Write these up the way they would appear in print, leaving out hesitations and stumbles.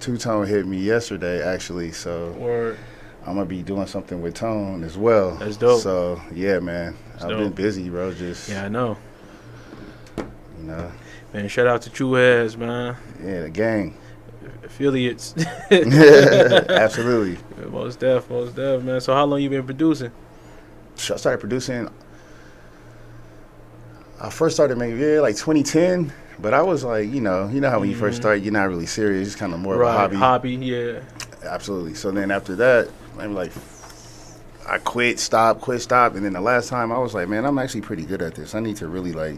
Two-Tone hit me yesterday, actually. So Word. I'm gonna be doing something with Tone as well. That's dope. So yeah, man, I've been busy, bro. Just Yeah, I know. you know, Man, shout out to True Heads, man. yeah, the gang. Affiliates. Absolutely. Most def, man. So how long you been producing? I started producing. I first started maybe like 2010, but I was like, you know how when you first start, you're not really serious. It's kind of more of a hobby. Hobby, yeah. Absolutely. So then after that, maybe like I quit, stop, and then the last time I was like, man, I'm actually pretty good at this. I need to really like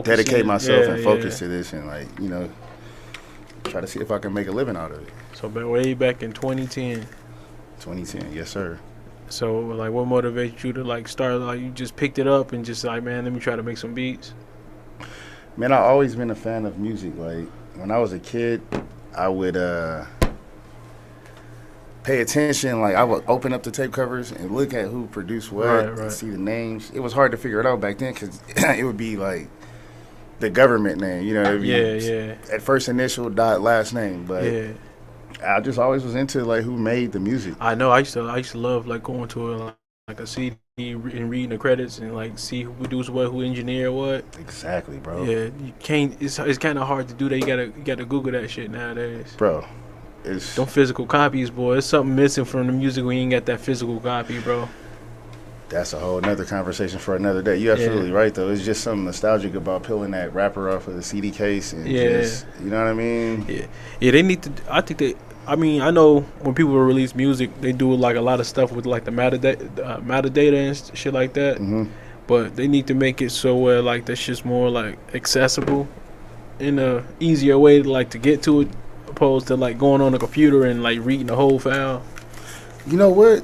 dedicate myself and focus to this, and like try to see if I can make a living out of it. So way back in 2010. 2010, yes sir. So like, what motivated you to like start? Like, you just picked it up and just like, man, let me try to make some beats. Man, I've always been a fan of music. Like when I was a kid, I would pay attention. Like I would open up the tape covers and look at who produced what, and see the names. It was hard to figure it out back then because it would be like the government name, it'd be at first initial dot last name, but I just always was into like who made the music. I know. I used to love like going to like a CD and reading the credits and like see who produced what, who engineered what. Exactly, bro. Yeah, you can't. It's kind of hard to do that. You gotta Google that shit nowadays, bro. Them physical copies, boy. It's something missing from the music when you ain't got that physical copy, bro. That's a whole nother conversation for another day. You're absolutely right, though. It's just something nostalgic about peeling that wrapper off of the CD case and just, you know what I mean? Yeah, they need to. I know when people release music, they do like a lot of stuff with like the metadata and shit like that. Mm-hmm. But they need to make it so where like that's just more like accessible in a easier way to like to get to it, opposed to like going on a computer and like reading the whole file. You know what?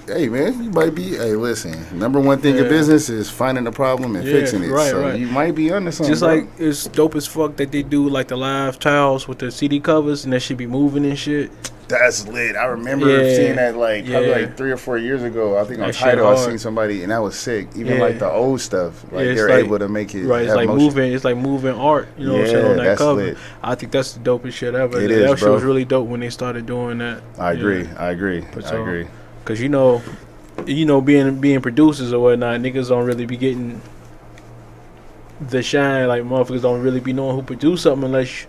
Hey man, you might be. Hey, listen. Number one thing in business is finding the problem and fixing it. So you might be under something. Just like it's dope as fuck that they do like the live tiles with the CD covers and that should be moving and shit. That's lit. I remember seeing that probably like 3 or 4 years ago. I think on Tidal I seen somebody and that was sick. Even like the old stuff, like they're able to make it. Right, it's like motion. moving. It's like moving art. You know what I'm saying on that cover. Lit. I think that's the dopest shit ever. That shit was really dope when they started doing that. I agree. I agree. Cause being producers or whatnot, niggas don't really be getting the shine. Like motherfuckers don't really be knowing who produced something unless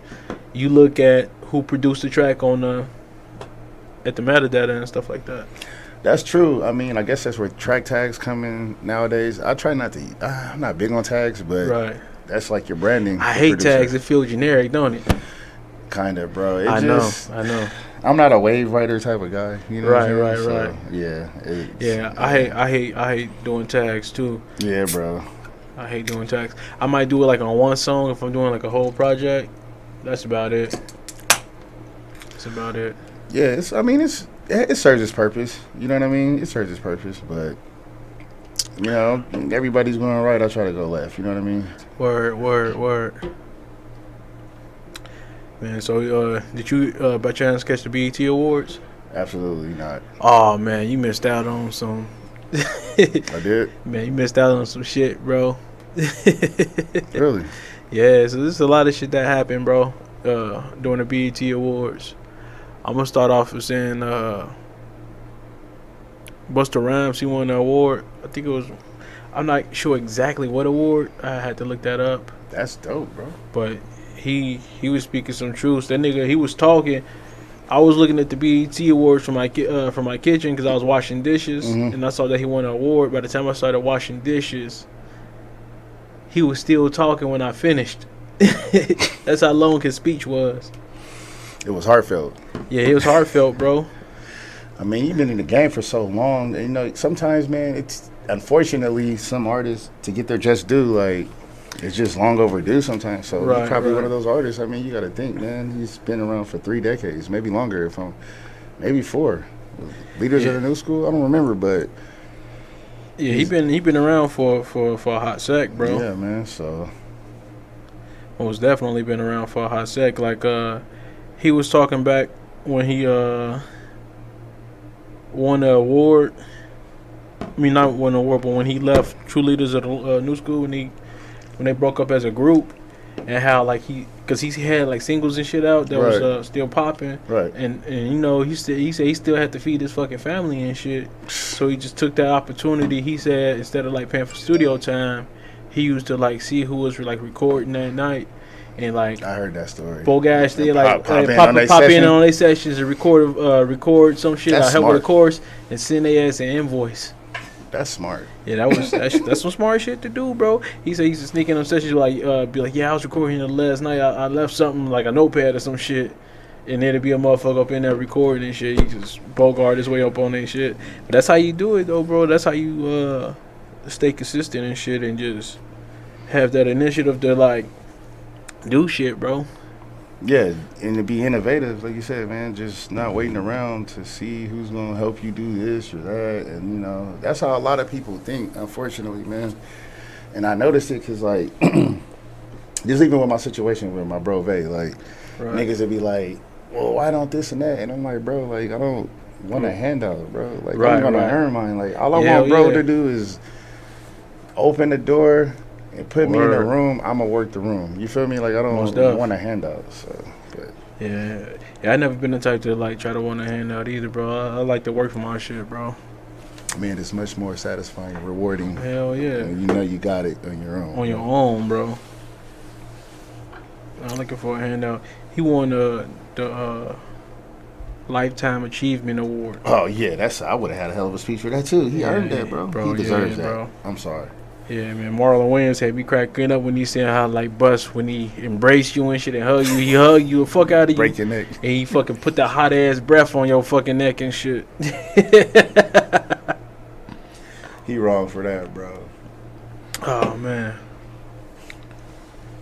you look at who produced the track on at the metadata and stuff like that. That's true. I mean, I guess that's where track tags come in nowadays. I try not to. I'm not big on tags, but that's like your branding. I hate tags. It feels generic, don't it? Kind of, bro. I know. I'm not a wave writer type of guy. You know right. So, yeah. I hate doing tags too. Yeah, bro. I hate doing tags. I might do it like on one song if I'm doing like a whole project. That's about it. That's about it. Yeah, it serves its purpose. You know what I mean? It serves its purpose, but everybody's going right. I try to go left. You know what I mean? Word. Man, so did you by chance catch the BET Awards? Absolutely not. Oh man, you missed out on some. I did. Man, you missed out on some shit, bro. Really? Yeah. So there's a lot of shit that happened, bro. During the BET Awards. I'm gonna start off with saying Busta Rhymes, he won the award. I think it was. I'm not sure exactly what award. I had to look that up. That's dope, bro. But he was speaking some truths. That nigga, he was talking. I was looking at the BET Awards from my kitchen because I was washing dishes, and I saw that he won an award. By the time I started washing dishes, he was still talking when I finished. That's how long his speech was. It was heartfelt. Yeah, it was heartfelt, bro. I mean, you've been in the game for so long. And, sometimes, man, it's unfortunately some artists to get their just due, like it's just long overdue sometimes. So you're probably one of those artists. I mean, you got to think, man. He's been around for 3 decades, maybe longer. Maybe 4. Leaders of the New School. I don't remember, but he been around for a hot sec, bro. Yeah, man. So most definitely been around for a hot sec. Like he was talking back when he won the award. I mean, not won the award, but when he left True Leaders of the New School, when they broke up as a group, and how like because he had like singles and shit out that was still popping. Right. And you know, he said he still had to feed his fucking family and shit. So he just took that opportunity. He said instead of like paying for studio time, he used to like see who was like recording that night. And like I heard that story. Both guys they like pop in on their sessions and record some shit. I help with the chorus and send their ass an invoice. That's smart. Yeah, that's some smart shit to do, bro. He said he used to sneak in on sessions like be like, yeah, I was recording here last night. I left something like a notepad or some shit, and there'd be a motherfucker up in there recording and shit. He just bogart his way up on that shit. But that's how you do it though, bro. That's how you stay consistent and shit, and just have that initiative to like do shit, bro. Yeah, and to be innovative, like you said, man, just not waiting around to see who's going to help you do this or that. And, you know, that's how a lot of people think, unfortunately, man. And I noticed it because, like, just even with my situation with my bro Vay, like, niggas would be like, well, why don't this and that? And I'm like, bro, like, I don't want a handout, bro. Like, I'm going to earn mine. Like, all I want bro to do is open the door and put me in the room. I'm gonna work the room. You feel me? Like I don't want a handout. So, but yeah, I never been the type to like try to want a handout either, bro. I like to work for my shit, bro. Man, it's much more satisfying, rewarding. Hell yeah! And you know you got it on your own. On your own, bro. I'm looking for a handout. He won the Lifetime Achievement Award. Oh yeah, I would have had a hell of a speech for that too. He earned that, bro. He deserves that. Bro. I'm sorry. Yeah, man. Marlon Williams had me cracking up when he said how like Bus when he embraced you and shit and hugged you. He hugged you the fuck out of you. Break your neck. And he fucking put the hot ass breath on your fucking neck and shit. He wrong for that, bro. Oh man.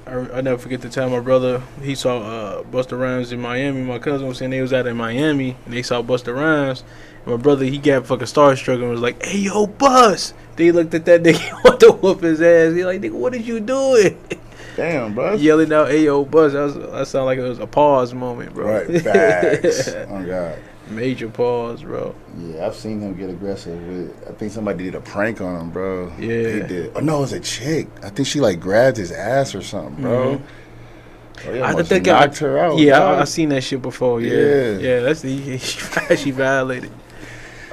I never forget the time my brother he saw Busta Rhymes in Miami. My cousin was saying they was out in Miami and they saw Busta Rhymes. And my brother he got fucking starstruck and was like, "Hey yo, Bus!" They looked at that nigga want to whoop his ass. He like, "Nigga, what is you doing?" Damn, bro. Yelling out, "Hey yo, Bus!" That sounded like it was a pause moment, bro. Right, facts. Oh God. Major pause, bro. Yeah, I've seen him get aggressive with. I think somebody did a prank on him, bro. Yeah, they did. Oh no, it was a chick. I think she like grabbed his ass or something, bro. Mm-hmm. Oh, yeah, I think knocked her out. Yeah, I seen that shit before. Yeah, that's she violated.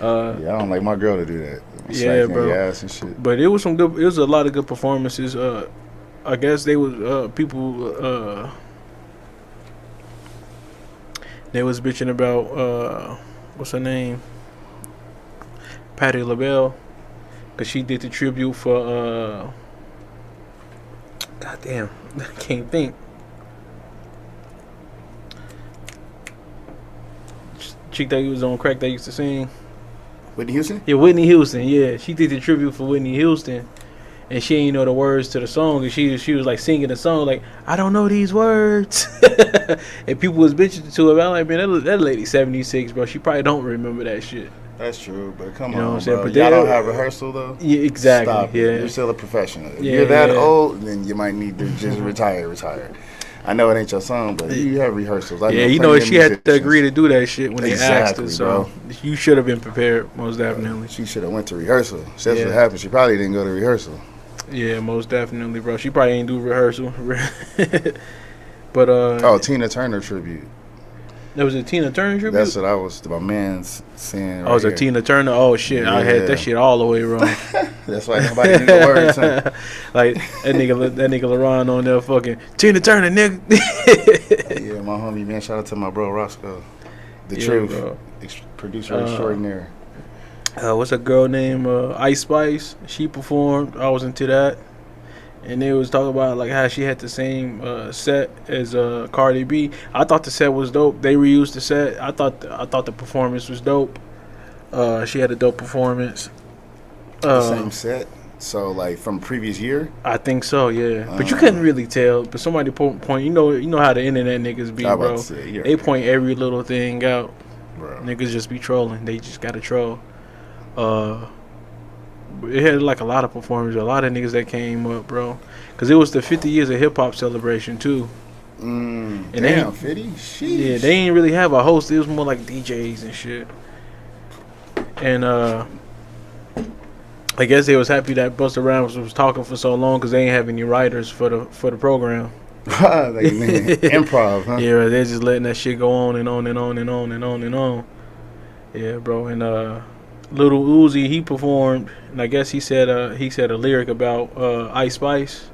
Yeah, I don't like my girl to do that. Yeah, bro. Ass and shit. But it was some good. It was a lot of good performances. I guess they was people. They was bitching about what's her name, Patti LaBelle, cause she did the tribute for goddamn, I can't think. Chick that was on crack that used to sing. Whitney Houston? Yeah, Whitney Houston. Yeah, she did the tribute for Whitney Houston, and she ain't know the words to the song, and she was like singing the song like, I don't know these words, and people was bitching to her. I'm like, man, that lady 76, bro. She probably don't remember that shit. That's true, but come you know on, what I'm saying? bro. But y'all don't have rehearsal though. Yeah, exactly. Stop yeah, it. You're still a professional. If you're that old, then you might need to just retire. I know it ain't your song, but you have rehearsals. You know she had to agree to do that shit when they asked her. So bro. You should have been prepared, most definitely. She should have went to rehearsal. That's what happened. She probably didn't go to rehearsal. Yeah, most definitely, bro. She probably ain't do rehearsal. But Tina Turner tribute. There was a Tina Turner tribute? That's what I was, my man's saying. Right, it was a Tina Turner? Oh, shit. Yeah. I had that shit all the way wrong. That's why nobody knew the words. Huh? Like, that nigga LaRon on there fucking, Tina Turner, nigga. Yeah, my homie, man. Shout out to my bro, Roscoe. The Truth. Bro. Producer extraordinaire. What's a girl named Ice Spice? She performed. I was into that. And they was talking about like how she had the same set as Cardi B. I thought the set was dope. They reused the set. I thought the performance was dope. She had a dope performance. The same set. So like from previous year. I think so, yeah. But you couldn't really tell. But somebody point. You know how the internet niggas be, bro. They point every little thing out. Bro. Niggas just be trolling. They just gotta troll. It had like a lot of performers, a lot of niggas that came up, bro. Cause it was the 50 years of hip hop celebration too. And damn, 50. Sheesh. Yeah, they ain't really have a host. It was more like DJs and shit. And I guess they was happy that Busta Rhymes was talking for so long, cause they ain't have any writers for the program. Like, man, improv, huh? Yeah, they're just letting that shit go on and on and on and on and on and on. Yeah, bro. And Little Uzi, he performed, and I guess he said a lyric about Ice Spice.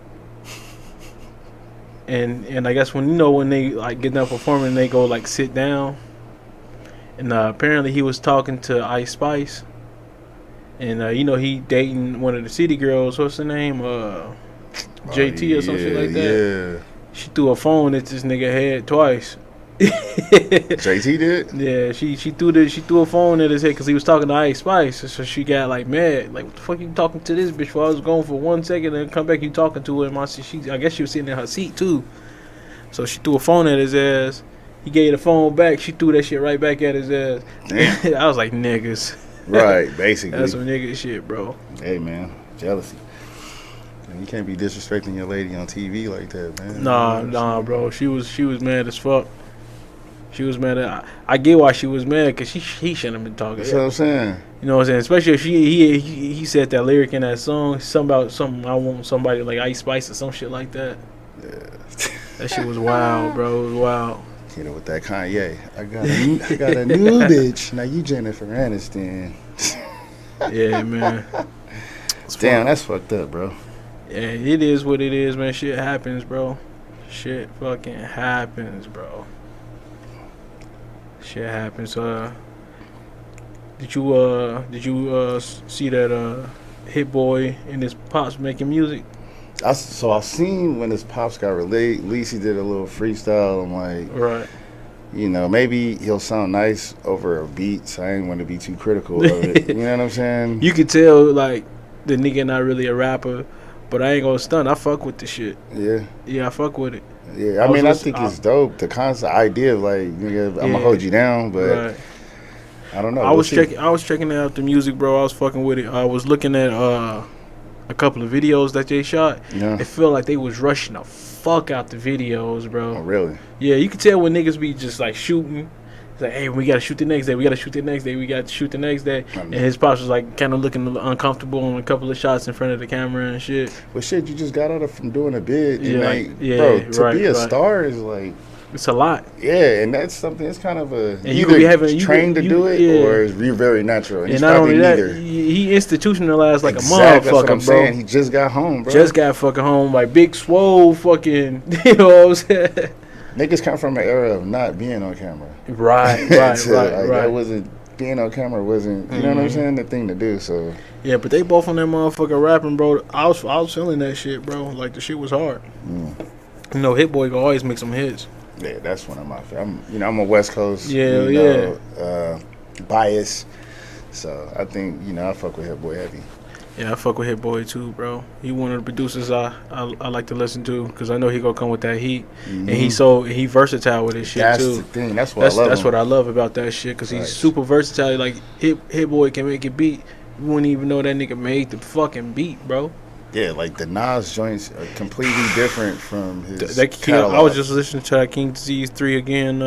And I guess when they like get done performing, they go like sit down. And apparently he was talking to Ice Spice, and he dating one of the city girls. What's her name? JT or something like that. Yeah. She threw a phone at this nigga head twice. JT did? Yeah, she threw a phone at his head because he was talking to Ice Spice. So she got like mad, like, what the fuck you talking to this bitch for? I was gone for 1 second and come back you talking to her. And I guess she was sitting in her seat too. So she threw a phone at his ass. He gave the phone back. She threw that shit right back at his ass. Damn. I was like, niggas. Right, basically. That's some nigga shit, bro. Hey, man, jealousy. Man, you can't be disrespecting your lady on TV like that, man. Nah, bro. She was mad as fuck. She was mad at. I get why she was mad because he shouldn't have been talking. That's what I'm saying. You know what I'm saying? Especially if he said that lyric in that song, something about something. I want somebody like Ice Spice or some shit like that. Yeah. That shit was wild, bro. It was wild. With that Kanye, I got a new bitch. Now you Jennifer Aniston. Yeah, man. Damn, that's fucked up, bro. Yeah, it is what it is, man. Shit happens, bro. Shit fucking happens, bro. Shit happens. Did you see that Hit Boy and his pops making music? I've seen when his pops got released, he did a little freestyle. I'm like, right. Maybe he'll sound nice over a beat, so I ain't want to be too critical of it. You know what I'm saying? You could tell, like, the nigga not really a rapper, but I ain't gonna stunt. I fuck with the shit. Yeah. Yeah, I fuck with it. Yeah, I think it's dope. The concept, idea of, like, nigga, I'm gonna hold you down, but right. I don't know. I was checking out the music, bro. I was fucking with it. I was looking at a couple of videos that they shot. Yeah. It felt like they was rushing the fuck out the videos, bro. Oh, really? Yeah, you can tell when niggas be just like shooting. It's like, hey, we gotta shoot the next day. We gotta shoot the next day. We got to shoot the next day. And his pops was like kind of looking uncomfortable on a couple of shots in front of the camera and shit. Well, shit, you just got out of from doing a bid. Yeah, and bro, to be a star is like. It's a lot. Yeah, and that's something. It's kind of a and you could be having trained to do it, or is very natural. And not only that, he institutionalized like a motherfucker, that's what I'm bro. Saying. He just got home, bro. Just got fucking home, like big swole, fucking. You know what I'm saying? Niggas come from an era of not being on camera. Right. That wasn't being on camera. Wasn't you know what I'm saying? The thing to do. So yeah, but they both on that motherfucker rapping, bro. I was feeling that shit, bro. Like the shit was hard. Hit Boy gonna always make some hits. Yeah, that's one of my favorites. I'm a West Coast, bias, so I think I fuck with Hit Boy heavy. Yeah, I fuck with Hit Boy too, bro. He one of the producers I like to listen to because I know he gonna come with that heat, and he versatile with his shit too. That's the thing. That's what I love. That's what I love about that shit because he's super versatile. Like Hit Boy can make a beat. You wouldn't even know that nigga made the fucking beat, bro. Yeah, like the Nas joints are completely different from his catalog. I was just listening to that King Disease 3 again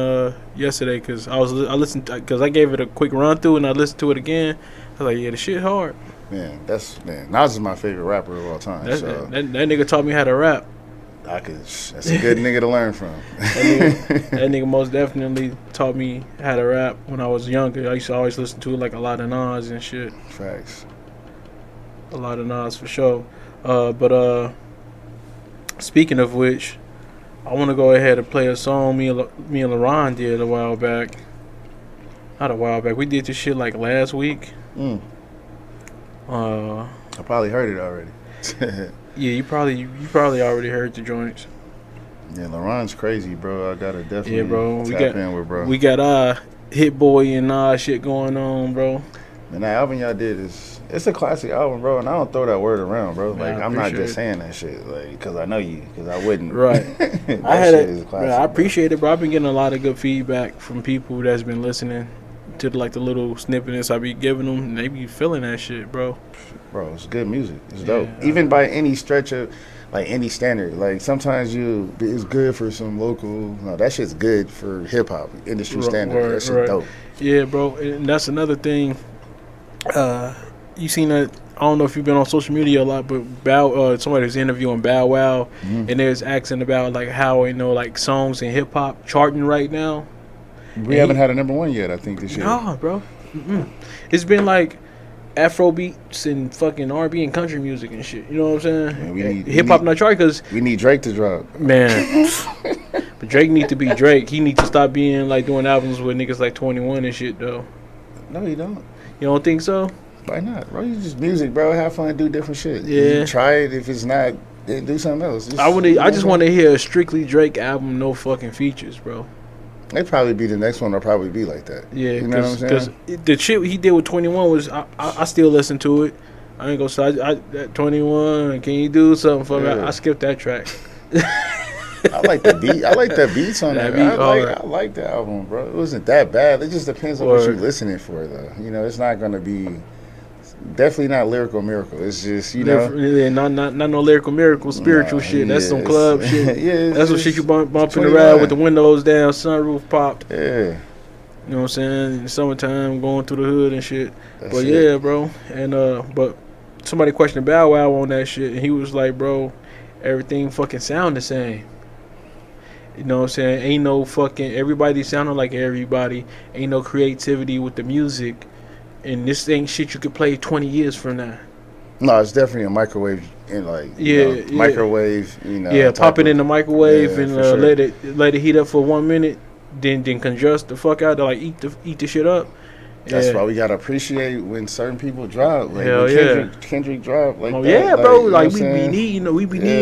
yesterday because I listened because I gave it a quick run through and I listened to it again. I was like, yeah, the shit hard. Man, Nas is my favorite rapper of all time. That nigga taught me how to rap. That's a good nigga to learn from. That nigga most definitely taught me how to rap when I was younger. I used to always listen to like a lot of Nas and shit. Facts. A lot of Nas for sure. But speaking of which, I want to go ahead and play a song me and LaRon did a while back. Not a while back. We did this shit like last week. I probably heard it already. Yeah, you probably already heard the joints. Yeah, LaRon's crazy, bro. I gotta definitely tap in with bro. We got Hit Boy and Nas shit going on, bro. Man, that album y'all did it's a classic album, bro, and I don't throw that word around, bro. Like, I'm not just saying that shit, like, because I know you, because I wouldn't. Right. I appreciate it, bro. I've been getting a lot of good feedback from people that's been listening to, like, the little snippets I be giving them, and they be feeling that shit, bro. Bro, it's good music. It's dope. Even by any stretch of, like, any standard. Like, sometimes it's good for some local, no, that shit's good for hip-hop, industry standard. That shit's dope. Yeah, bro, and that's another thing. You seen that I don't know if you've been on social media a lot, but somebody was interviewing Bow Wow, and they was asking about like how like songs in hip hop charting right now. We haven't had a #1 yet, I think, this year. No, bro. It's been like Afro beats and fucking R&B and country music and shit. You know what I'm saying? Man, hip hop not charting because we need Drake to drop. Man, but Drake need to be Drake. He needs to stop being like doing albums with niggas like 21 and shit though. No, you don't. You don't think so? Why not, bro? You just music, bro. Have fun, do different shit. Yeah. You try it. If it's not, then do something else. I just want to hear a strictly Drake album, no fucking features, bro. It'd probably be the next one. Will probably be like that. Yeah, you know what I'm saying? Because the shit he did with 21 was I still listen to it. I ain't gonna say that 21. Can you do something for me? I skipped that track. I like the beat. I like the beats on that. I like the album, bro. It wasn't that bad. It just depends on what you're listening for, though. You know, it's not gonna be. Definitely not lyrical miracle. It's just not no lyrical miracle, spiritual shit. That's some club shit. Yeah, that's some shit you bumping around with the windows down, sunroof popped. Yeah, you know what I'm saying? In the summertime, going through the hood and shit. That's yeah, bro. And but somebody questioned Bow Wow on that shit, and he was like, bro, everything fucking sound the same. You know what I'm saying? Ain't no fucking everybody sounding like everybody. Ain't no creativity with the music. And this ain't shit you could play 20 years from now. No, it's definitely a microwave and microwave. You know, yeah, pop it in the microwave and sure. let it heat up for 1 minute, then congest the fuck out to like eat the shit up. That's why we gotta appreciate when certain people drop. Like Hell when Kendrick drop. Like oh that, yeah, bro. Like we be needing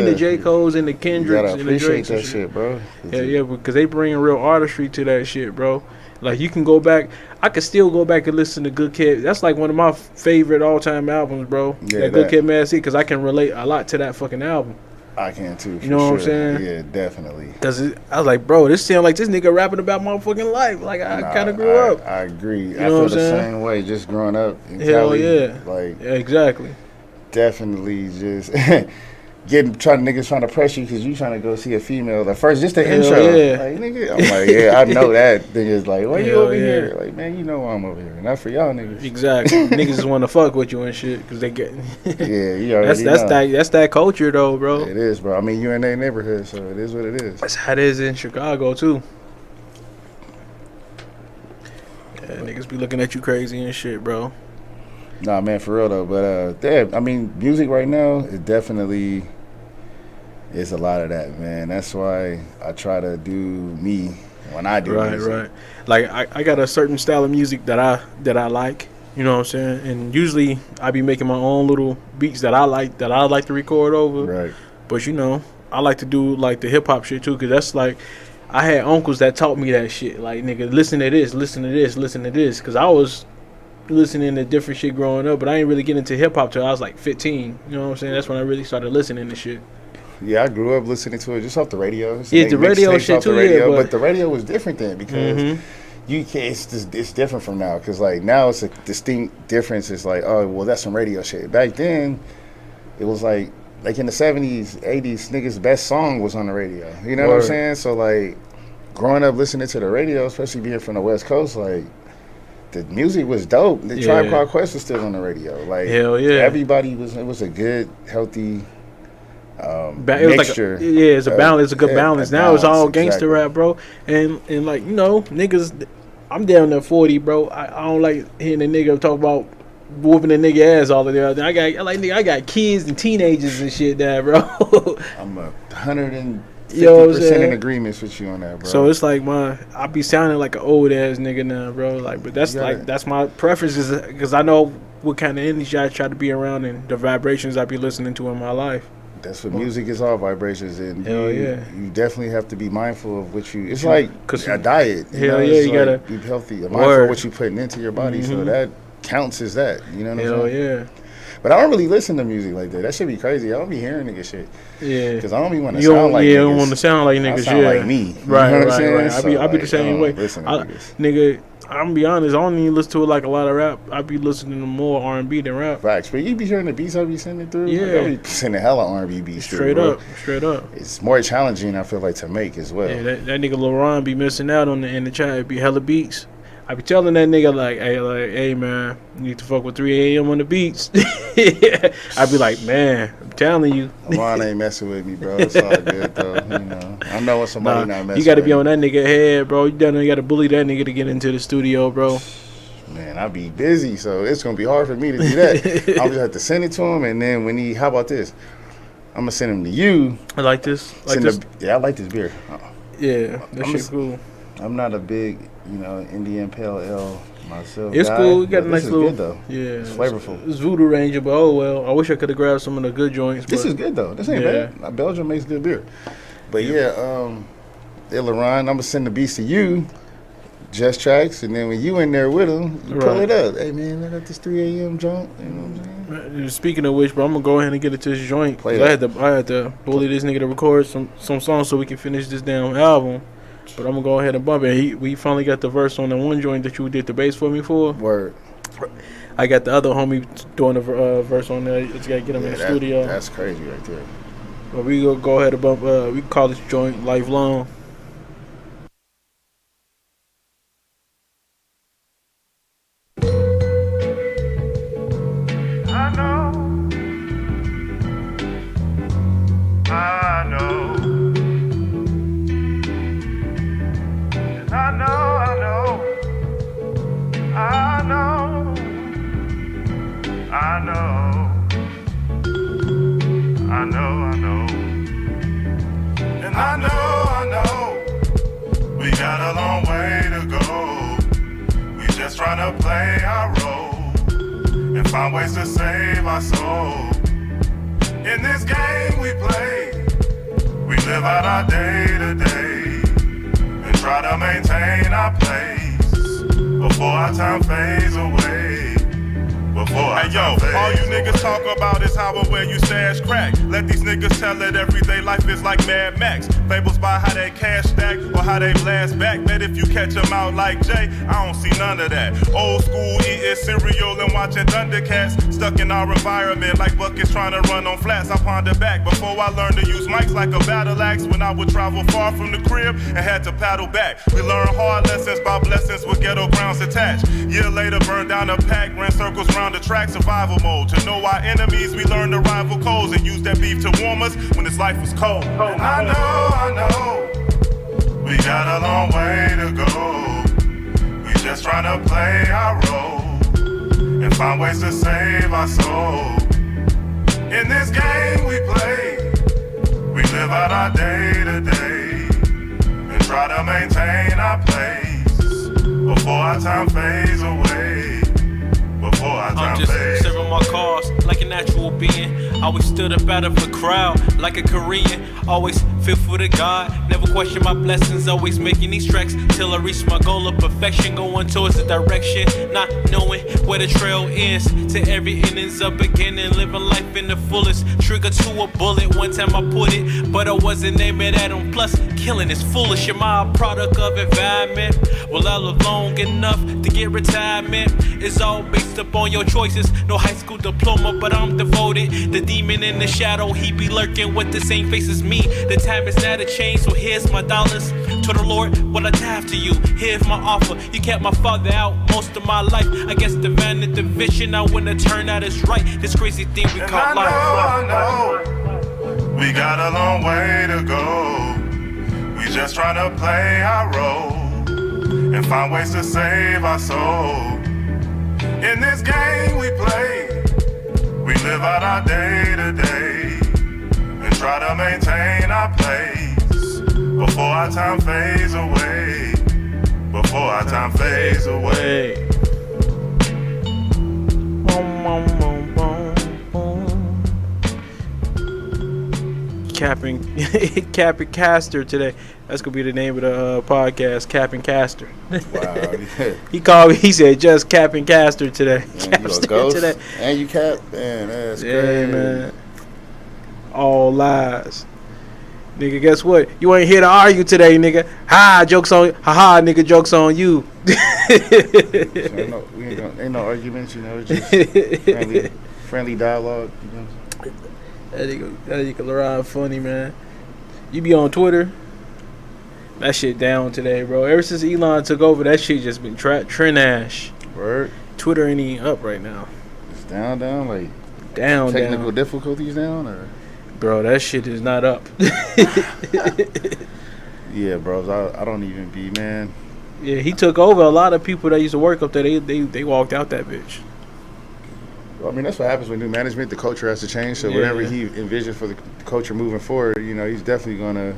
the J. Cole's and the Kendricks and the Drakes and shit, bro. Yeah, because they bring real artistry to that shit, bro. Like you can go back. I could still go back and listen to Good Kid. That's like one of my favorite all-time albums, bro. Yeah, Good Kid, Mad City, because I can relate a lot to that fucking album. I can too. You know what I'm saying? Yeah, definitely. Because I was like, bro, this sound like this nigga rapping about my fucking life. Like I kind of grew up. I agree. You I feel the same way. Just growing up in Cali. Yeah. Like yeah, exactly. Definitely just. Niggas trying to press you because you trying to go see a female. At first, just the intro. Yeah. Like, nigga, I'm like, yeah, I know that. Niggas like, why you over here? Like, man, you know why I'm over here. Not for y'all niggas. Exactly. Niggas want to fuck with you and shit because they get. Yeah, you already know. That's that culture though, bro. It is, bro. I mean, you in their neighborhood, so it is what it is. That's how it is in Chicago too. Yeah, niggas be looking at you crazy and shit, bro. Nah, man, for real though. But I mean, music right now, it definitely is a lot of that, man. That's why I try to do me when I do music. Right. Like I got a certain style of music that I like. You know what I'm saying? And usually I be making my own little beats that I like to record over. Right. But you know, I like to do like the hip hop shit too, cause that's like I had uncles that taught me that shit. Like nigga, listen to this, listen to this, listen to this, cause I was listening to different shit growing up, but I ain't really get into hip hop till I was like 15. You know what I'm saying? That's when I really started listening to shit. Yeah, I grew up listening to it just off the radio. Yeah, the radio shit too. Yeah, but the radio was different then because you can't. It's different from now because like now it's a distinct difference. It's like, oh well, that's some radio shit. Back then, it was like in the 70s, 80s, niggas' best song was on the radio. You know what I'm saying? So like growing up listening to the radio, especially being from the West Coast, like. The music was dope. The Tribe Called Quest was still on the radio. Like, hell yeah. Everybody was. It was a good, healthy mixture. It's a balance. It's a good balance. Now it's all gangster rap, bro. And like you know, niggas. I'm down there 40, bro. I don't like hearing a nigga talk about whooping a nigga ass all the time. I got kids and teenagers and shit there, bro. I'm 150% in agreements with you on that, bro. So it's like I be sounding like an old ass nigga now, bro. Like, but that's my preference is because I know what kind of energy I try to be around and the vibrations I be listening to in my life. That's what music is, all vibrations, and you definitely have to be mindful of what you. It's like a diet. You gotta be healthy. Mindful of what you putting into your body, so that counts as that. You know what I'm saying? Yeah. But I don't really listen to music like that. That should be crazy. I don't be hearing nigga shit. Yeah. Because I don't be want to sound like niggas. You don't want to sound like niggas. I sound like me. Right, you know what I'm saying? Right. I be the same way. Nigga, I'm gonna be honest. I don't even listen to like a lot of rap. I be listening to more R&B than rap. Facts. But you be hearing the beats I be sending through. Yeah. Like, I be sending hella R&B beats straight through. Straight up. It's more challenging, I feel like, to make as well. Yeah, that nigga Lil Ron be missing out on in the chat. It be hella beats. I be telling that nigga hey man, you need to fuck with 3 a.m. on the beats. I be like, man, I'm telling you. Ron ain't messing with me, bro. It's all good though. I know when somebody not messing. You got to be on that nigga head, bro. You definitely got to bully that nigga to get into the studio, bro. Man, I be busy, so it's gonna be hard for me to do that. I'm just have to send it to him, and then when how about this? I'm gonna send him to you. I like this. I like this beer. Yeah, that shit cool. I'm not a big, Indian Pale Ale myself. It's cool. You got a nice little. Good though. Yeah, it's flavorful. It's Voodoo Ranger, but oh well. I wish I could have grabbed some of the good joints. This is good though. This ain't bad. Belgium makes good beer. But Ron, I'm gonna send the beats to you. Just tracks, and then when you in there with them, you pull it up. Hey man, I got this 3 a.m. joint. You know what I'm saying? Speaking of which, bro, I'm gonna go ahead and get it to this joint. I had to bully this nigga to record some songs so we can finish this damn album. But I'm gonna go ahead and bump it. We finally got the verse on the one joint that you did the bass for me for. Word. I got the other homie doing the verse on there. Just gotta get him in the studio. That's crazy right there. But we gonna go ahead and bump. We can call this joint Lifelong. Ways to save our soul. In this game we play, we live out our day to day and try to maintain our place before our time fades away. Hey yo, all you niggas talk about is how and where you stash crack. Let these niggas tell it everyday life is like Mad Max. Fables by how they cash stack or how they blast back. Bet if you catch them out like Jay, I don't see none of that. Old school eating cereal and watching Thundercats. Stuck in our environment like buckets trying to run on flats. I ponder back before I learned to use mics like a battle axe. When I would travel far from the crib and had to paddle back. We learned hard lessons by blessings with ghetto grounds attached. Year later burned down a pack, ran circles round the track, survival mode. To know our enemies, we learned the rival codes and use that beef to warm us when this life was cold. And I know, we got a long way to go. We just trying to play our role and find ways to save our soul. In this game we play, we live out our day to day and try to maintain our place before our time fades away. I'm just serving my cause like a natural being. Always stood up out of a crowd like a Korean. Always faithful to God, never question my blessings. Always making these tracks till I reach my goal of perfection. Going towards the direction, not knowing where the trail ends. To every ending's a beginning, living life in the fullest. Trigger to a bullet, one time I put it, but I wasn't aiming at him. Plus, killing is foolish. Am I a product of environment? Will I live long enough to get retirement? It's all based upon your choices. No high school diploma, but I'm devoted. The demon in the shadow, he be lurking with the same face as me. The time is now to change, so here's my dollars. To the Lord, what I tithe to you. Here's my offer. You kept my father out most of my life. I guess divine intervention, I wanna turn out is right. This crazy thing we call life. I know, we got a long way to go. We just trying to play our role and find ways to save our soul. In this game we play, we live out our day to day and try to maintain our place before our time fades away. Before our time fades away. Capping Caster today. That's gonna be the name of the podcast, Capping Caster. Wow. He called me. He said, "Just Capping Caster today." Man, you a ghost? Today. And you cap? Man, that's crazy. Man. All lies. Nigga, guess what? You ain't here to argue today, nigga. Jokes on nigga, jokes on you. So ain't no arguments, just friendly dialogue, That nigga Leron funny, man. You be on Twitter? That shit down today, bro. Ever since Elon took over, that shit just been trash. Word. Twitter ain't even up right now. It's down, like down, technical difficulties down, or bro, that shit is not up. Yeah, bro. I don't even be, man. Yeah, he took over. A lot of people that used to work up there, they walked out that bitch. Well, I mean, that's what happens with new management. The culture has to change. So whatever he envisioned for the culture moving forward, you know, he's definitely gonna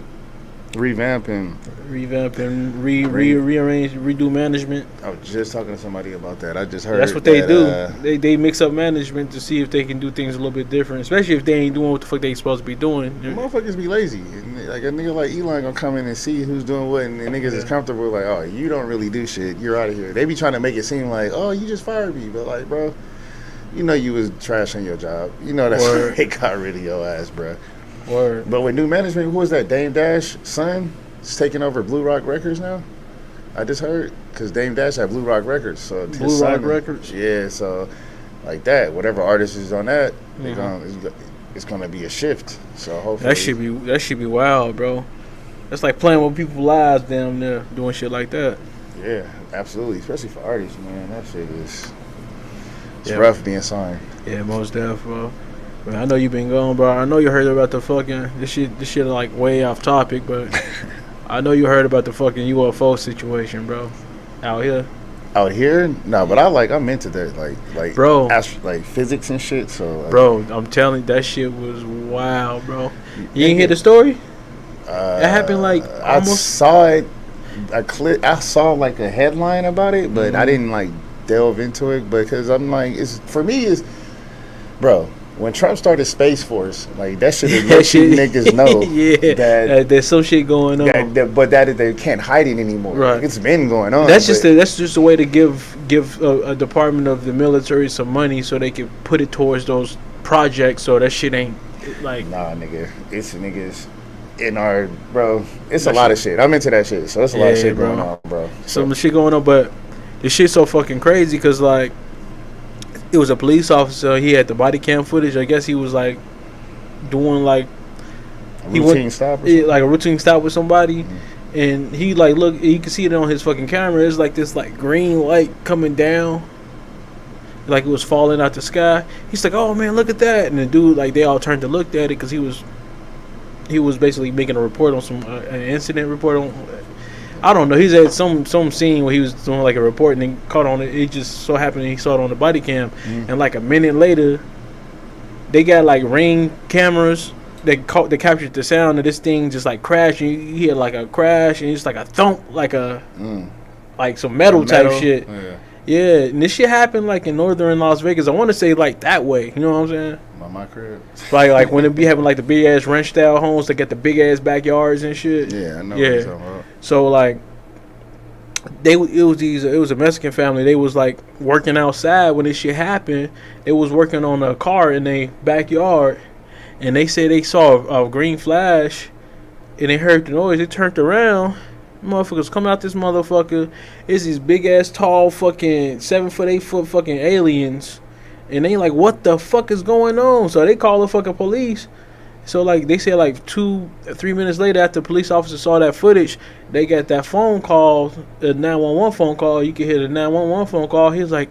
revamp and rearrange, redo management. I was just talking to somebody about that. I just heard that's what they do. They mix up management to see if they can do things a little bit different, especially if they ain't doing what the fuck they supposed to be doing. The motherfuckers be lazy. Like a nigga like Elon gonna come in and see who's doing what, and the niggas is comfortable. Like, oh, you don't really do shit. You're out of here. They be trying to make it seem like, oh, you just fired me, but like, bro, you know you was trashing your job. You know that's why they got rid of your ass, bro. Word. But with new management, who was that? Dame Dash son is taking over Blue Rock Records now. I just heard because Dame Dash had Blue Rock Records, so Blue Rock Records. Yeah, so like that, whatever artist is on that, it's gonna be a shift. So hopefully that should be wild, bro. That's like playing with people's lives down there, doing shit like that. Yeah, absolutely, especially for artists, man. That shit is rough being signed. Yeah, most definitely, bro. Man, I know you been gone, bro. I know you heard about the fucking this shit like way off topic, but I know you heard about the fucking UFO situation, bro. Out here. Out here? No, but I'm into that, like bro, like physics and shit. So, like, bro, I'm telling you, that shit was wild, bro. You ain't hear the story? It happened like almost. I saw it. I saw like a headline about it, but I didn't like delve into it because I'm like, bro. When Trump started Space Force, like that shit let you niggas know that there's some shit going on. But they can't hide it anymore. Right. Like, it's been going on. That's just a way to give a department of the military some money so they can put it towards those projects. So that shit ain't like nah, nigga. It's niggas in our bro. It's a lot of shit. I'm into that shit. So it's a lot of shit going on, bro. Some shit going on, but this shit's so fucking crazy because like. It was a police officer. He had the body cam footage. I guess he was like doing like a routine stop with somebody, and he like look. You can see it on his fucking camera. It's like this like green light coming down, like it was falling out the sky. He's like, "Oh man, look at that!" And the dude like they all turned to look at it because he was basically making a report on some an incident report on. I don't know. He's at some scene where he was doing like a report and then caught on it. It just so happened he saw it on the body cam, and like a minute later, they got like Ring cameras that captured the sound of this thing just like crash. And you hear like a crash and it's like a thump, like like some metal type shit. Yeah, and this shit happened like in northern Las Vegas. I want to say like that way. You know what I'm saying? My crib. Like when it be having like the big ass ranch style homes that got the big ass backyards and shit. Yeah, I know what you're talking about. So like it was a Mexican family. They was like working outside when this shit happened. They was working on a car in their backyard, and they said they saw a green flash, and they heard the noise. They turned around. Motherfuckers coming out this motherfucker. It's these big ass tall fucking 7 foot 8 foot fucking aliens. And they like, what the fuck is going on? So they call the fucking police. So like they said like 2-3 minutes later after the police officer saw that footage, they got that phone call, the 911 phone call. You can hear the 911 phone call. He was like,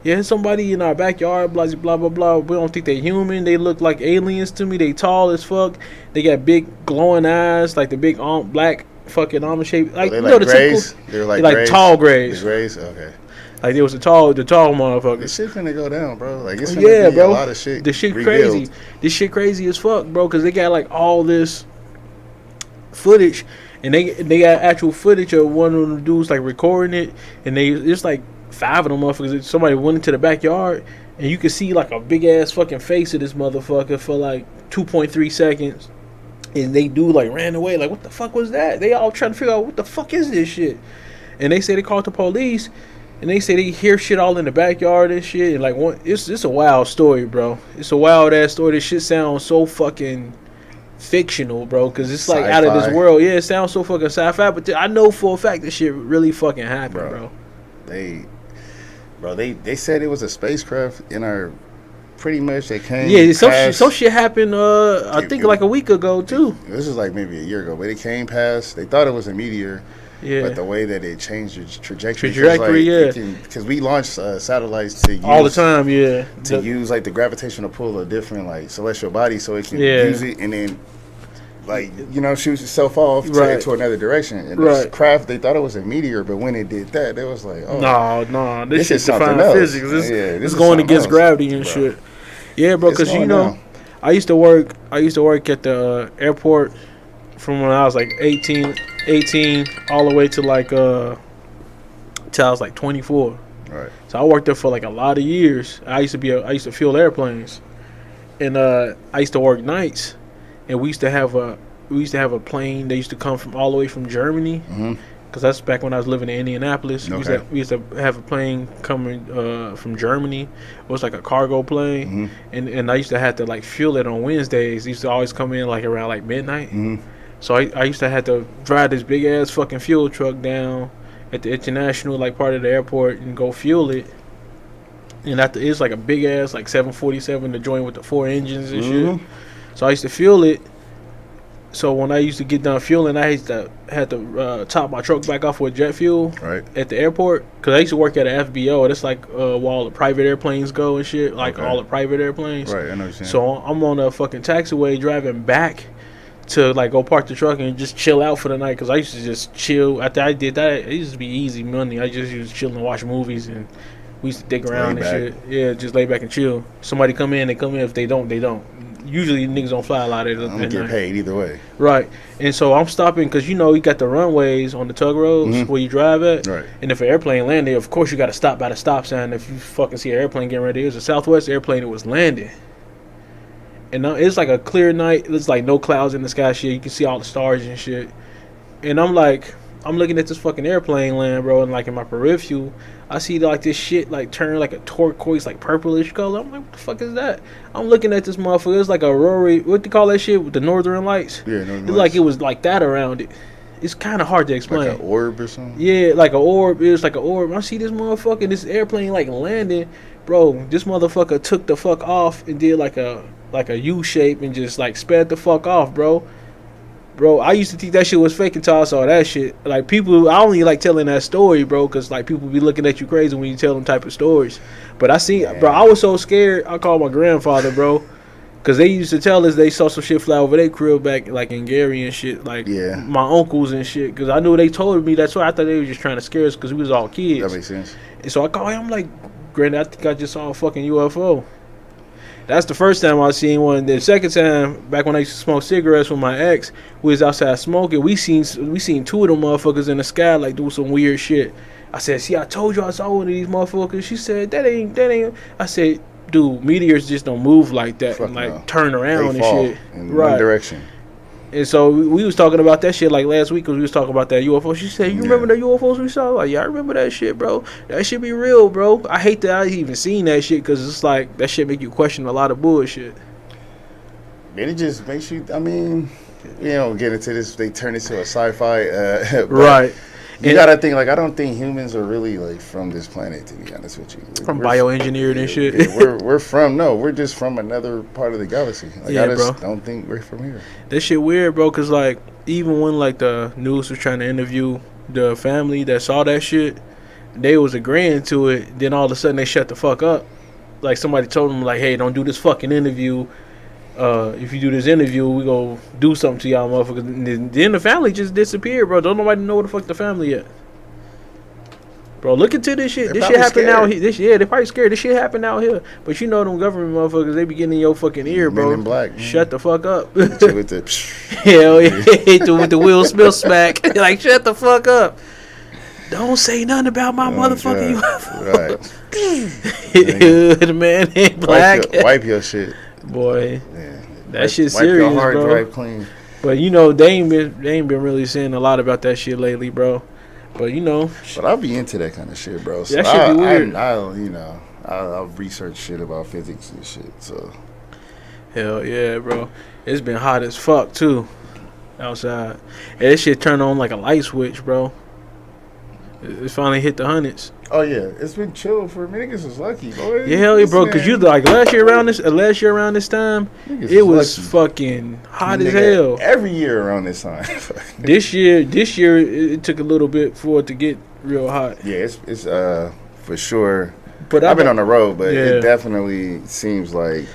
yeah, somebody in our backyard, blah, blah, blah, blah. We don't think they're human. They look like aliens to me. They tall as fuck. They got big glowing eyes, like the big black fucking almond shape. Like, you know, the grays? They're like tall grays. The grays? Okay. Like there was the tall motherfucker. This shit finna go down, bro. Like it's finna be a lot of shit. This shit revealed. crazy. This shit crazy as fuck, bro. Because they got like all this footage, and they got actual footage of one of the dudes like recording it, and it's like 5 of them motherfuckers. Somebody went into the backyard, and you could see like a big ass fucking face of this motherfucker for like 2.3 seconds, and they do like ran away. Like what the fuck was that? They all trying to figure out what the fuck is this shit, and they say they called the police. And they say they hear shit all in the backyard and shit. And like, it's a wild story, bro. It's a wild ass story. This shit sounds so fucking fictional, bro. Because it's like out of this world. Yeah, it sounds so fucking sci-fi. But I know for a fact this shit really fucking happened, bro. They said it was a spacecraft in our pretty much they came. Yeah, some shit happened. I think like a week ago too. This is like maybe a year ago, but it came past. They thought it was a meteor. Yeah. But the way that it changed its trajectory, because we launched satellites to use, all the time, to use like the gravitational pull of different like celestial bodies, so it can use it and then like shoot itself off to another direction. And this craft, they thought it was a meteor, but when it did that, it was like, oh no, this shit's defying physics. This is going against gravity and shit. Yeah, bro, because I used to work at the airport from when I was like 18 all the way to like till I was like 24. Right. So I worked there for like a lot of years. I used to field airplanes, and I used to work nights, and we used to have a plane that used to come from all the way from Germany. Because that's back when I was living in Indianapolis. Okay. We used to have a plane coming from Germany. It was like a cargo plane, and I used to have to like fuel it on Wednesdays. It used to always come in like around like midnight. So I used to have to drive this big ass fucking fuel truck down at the international like part of the airport and go fuel it. And it's like a big ass like 747 to join with the 4 engines and shit. So I used to fuel it. So when I used to get done fueling, I had to top my truck back off with jet fuel at the airport, because I used to work at an FBO. That's like where all the private airplanes go and shit, like all the private airplanes. Right, I know what you're saying. So I'm on a fucking taxiway driving back to like go park the truck and just chill out for the night, because I used to just chill. After I did that, it used to be easy money. I just used to chill and watch movies, and we used to dick around and shit. Yeah, just lay back and chill. Somebody come in, they come in. If they don't, they don't. Usually niggas don't fly a lot of it. I'm gonna get paid either way. Right. And so I'm stopping because you got the runways on the tug roads where you drive at. Right. And if an airplane landed, of course you got to stop by the stop sign. If you fucking see an airplane getting ready, it was a Southwest airplane that was landing. And it's like a clear night. There's like no clouds in the sky, shit. You can see all the stars and shit. And I'm looking at this fucking airplane land, bro, and like in my peripheral, I see like this shit like turn like a turquoise, like purplish color. I'm like, what the fuck is that? I'm looking at this motherfucker. It's like a Rory, what do you call that shit with the Northern Lights? Yeah, Northern Lights. It's like it was like that around it. It's kind of hard to explain. Like an orb or something? Yeah, like an orb. It was like an orb. I see this motherfucker, this airplane like landing, bro. This motherfucker took the fuck off and did like a U shape and just like sped the fuck off, bro. Bro, I used to think that shit was fake until I saw that shit. Like, people, I only like telling that story, bro, because, like, people be looking at you crazy when you tell them type of stories. But bro, I was so scared, I called my grandfather, bro, because they used to tell us they saw some shit fly over their crib back, like, in Gary and shit. Like, my uncles and shit, because I knew they told me that, so I thought they were just trying to scare us because we was all kids. That makes sense. And so I called him, I'm like, Granddad, I think I just saw a fucking UFO. That's the first time I seen one. The second time, back when I used to smoke cigarettes with my ex, we was outside smoking. We seen 2 of them motherfuckers in the sky, like, do some weird shit. I said, see, I told you I saw one of these motherfuckers. She said, that ain't. I said, dude, meteors just don't move like that. And like turn around and shit. In one direction. And so we was talking about that shit like last week, because we was talking about that UFO. She said, you remember the UFOs we saw? Like, yeah, I remember that shit, bro. That shit be real, bro. I hate that I even seen that shit, because it's like, that shit make you question a lot of bullshit. And it just makes you, I mean, you don't get into this, they turn it to a sci-fi. Right. You gotta think, like, I don't think humans are really, like, from this planet, to be honest with you. From bioengineered and shit. Yeah, we're just from another part of the galaxy. Like, I just don't think we're from here. That shit weird, bro, because, like, even when, like, the news was trying to interview the family that saw that shit, they was agreeing to it, then all of a sudden they shut the fuck up. Like, somebody told them, like, hey, don't do this fucking interview. If you do this interview, we go do something to y'all motherfuckers. And then the family just disappeared, bro. Don't nobody know where the fuck the family at. Bro, look into this shit. This shit happened out here. They probably scared. This shit happened out here. But you know them government motherfuckers, they be getting in your fucking ear, bro. Men in black. Shut the fuck up. With the hell yeah. With the Will Smith smack. Like, shut the fuck up. Don't say nothing about my motherfucking UFO. Right. The man in black. Wipe your shit. Boy, that shit serious, your hard bro. drive clean. But you know, they ain't been really saying a lot about that shit lately, bro. But you know, but I'll be into that kind of shit, bro. So that shit be weird. I'll research shit about physics and shit. So hell yeah, bro. It's been hot as fuck too outside. And that shit turned on like a light switch, bro. It finally hit the hundreds. Oh yeah, it's been chill for me. Niggas is lucky, boy. Yeah, hell yeah, bro. Because you like last year around this time, Niggas it was lucky. fucking hot as Nigga, hell. every year around this time. This year, it took a little bit for it to get real hot. Yeah, it's for sure. But I've been on the road, but Yeah. it definitely seems like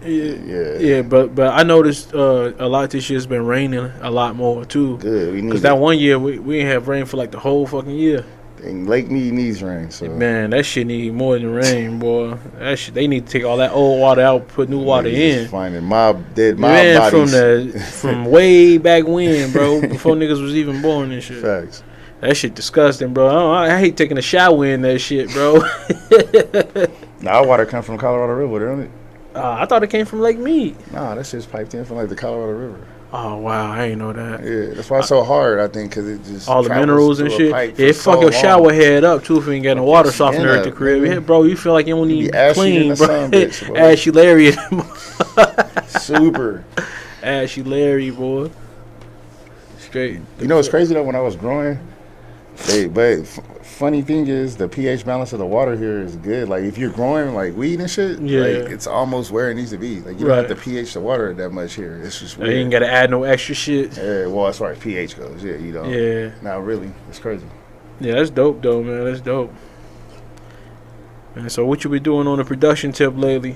yeah. But I noticed a lot this year's been raining a lot more too. good. We need Because that one year we didn't have rain for like the whole fucking year. and Lake Mead needs rain. So Man, that shit need more than rain, boy. That shit, they need to take all that old water out, put new water niggas in. is finding dead mob Man, bodies. from way back when, bro, before niggas was even born and shit. Facts. That shit disgusting, bro. I hate taking a shower in that shit, bro. Nah, our water come from Colorado River, don't it? I thought it came from Lake Mead. Nah, that shit's piped in from like the Colorado River. Oh wow, I ain't know that. Yeah, that's why it's so hard. I think because it just All the travels minerals and through a shit. pipe for It so fuck your long. shower head up too if you ain't got no water Fuck your softener at the skin crib. up, Yeah, man. bro, you feel like you don't You need be ashy clean, in the bro. sun, bitch, boy. Ashy Larry, Super. Ashy Larry, boy. Straight. You know what's crazy though? When I was growing, funny thing is the pH balance of the water here is good. Like if you're growing like weed and shit, Yeah. like it's almost where it needs to be. Like you don't have to pH the water that much here. It's just You weird. ain't gotta add no extra shit. Yeah, well, as far as pH goes, yeah, you don't. Yeah. Not really. It's crazy. Yeah, that's dope though, man. That's dope. And so what you been doing on the production tip lately?